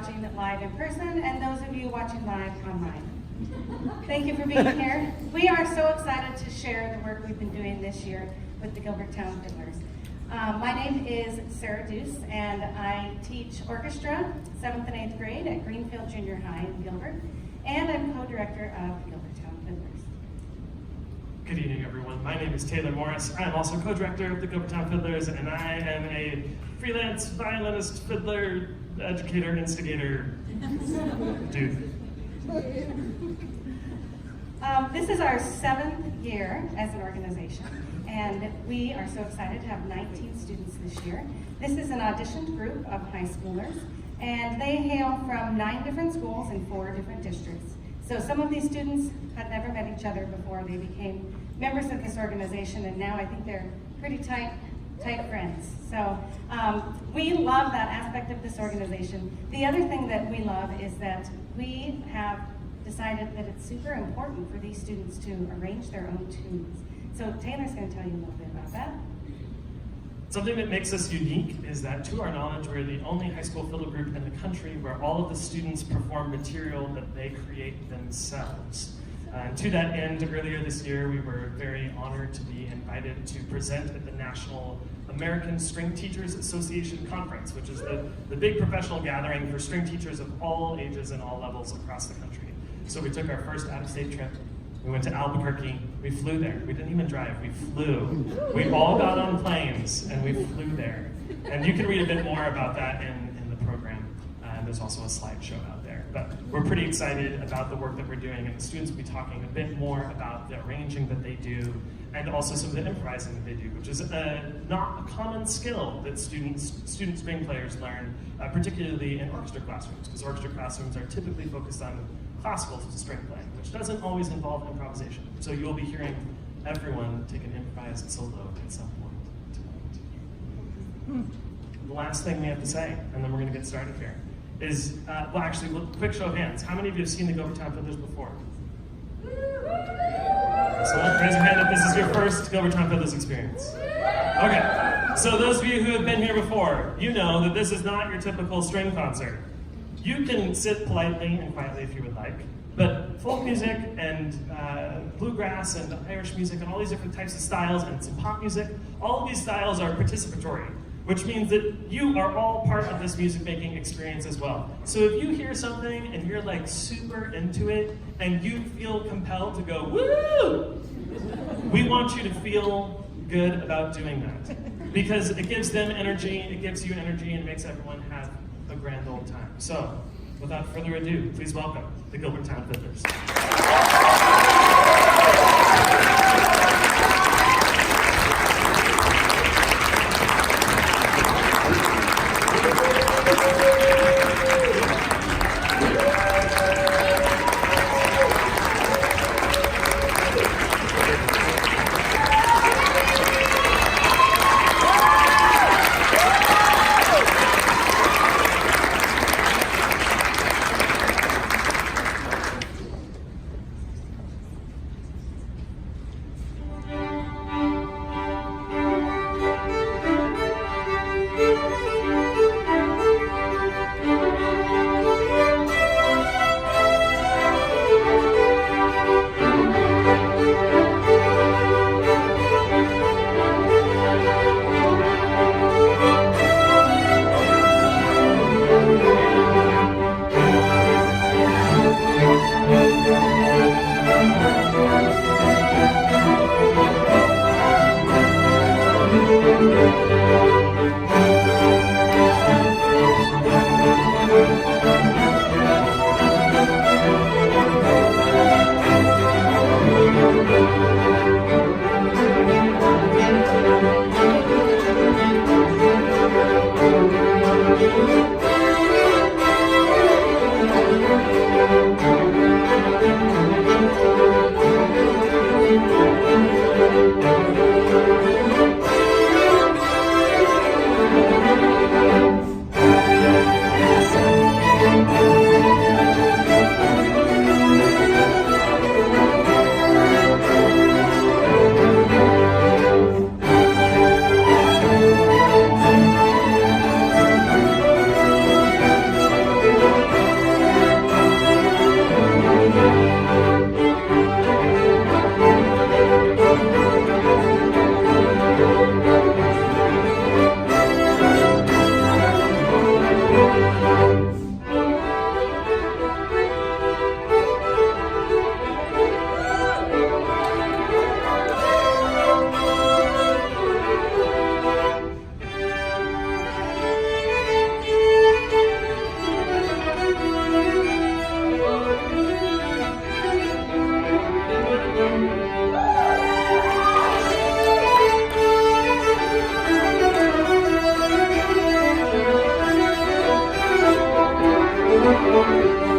watching live in person and those of you watching live online. Thank you for being here. We are so excited to share the work we've been doing this year with the Gilbertown Fiddlers. My name is Sarah Deuce, and I teach orchestra, 7th and 8th grade at Greenfield Junior High in Gilbert, and I'm co-director of the Gilbertown Fiddlers. Good evening, everyone. My name is Taylor Morris. I'm also co-director of the Gilbertown Fiddlers, and I am a freelance violinist, fiddler, educator, instigator, dude. This is our 7th year as an organization, and we are so excited to have 19 students this year. This is an auditioned group of high schoolers, and they hail from 9 different schools in 4 different districts. So some of these students had never met each other before they became members of this organization, and now I think they're pretty tight friends. So we love that aspect of this organization. The other thing that we love is that we have decided that it's super important for these students to arrange their own tunes. So Taylor's going to tell you a little bit about that. Something that makes us unique is that, to our knowledge, we're the only high school fiddle group in the country where all of the students perform material that they create themselves. And to that end, earlier this year, we were very honored to be invited to present at the National American String Teachers Association Conference, which is the big professional gathering for string teachers of all ages and all levels across the country. So we took our first out-of-state trip. We went to Albuquerque. We flew there. We didn't even drive. We flew. We all got on planes and we flew there. And you can read a bit more about that in the program. There's also a slideshow out there. But we're pretty excited about the work that we're doing, and the students will be talking a bit more about the arranging that they do and also some of the improvising that they do, which is not a common skill that student string players learn, particularly in orchestra classrooms, because orchestra classrooms are typically focused on classical string playing, which doesn't always involve improvisation. So you'll be hearing everyone take an improvised solo at some point tonight. The last thing we have to say, and then we're going to get started here, is, quick show of hands. How many of you have seen the Gilbertown Fiddlers before? So raise your hand if this is your first Gilbertown Fiddlers experience. Okay, so those of you who have been here before, you know that this is not your typical string concert. You can sit politely and quietly if you would like, but folk music and bluegrass and Irish music and all these different types of styles and some pop music, all of these styles are participatory, which means that you are all part of this music-making experience as well. So if you hear something and you're like super into it and you feel compelled to go, woo! We want you to feel good about doing that, because it gives them energy, it gives you energy, and makes everyone have a grand old time. So, without further ado, please welcome the Gilbertown Fiddlers. Thank you.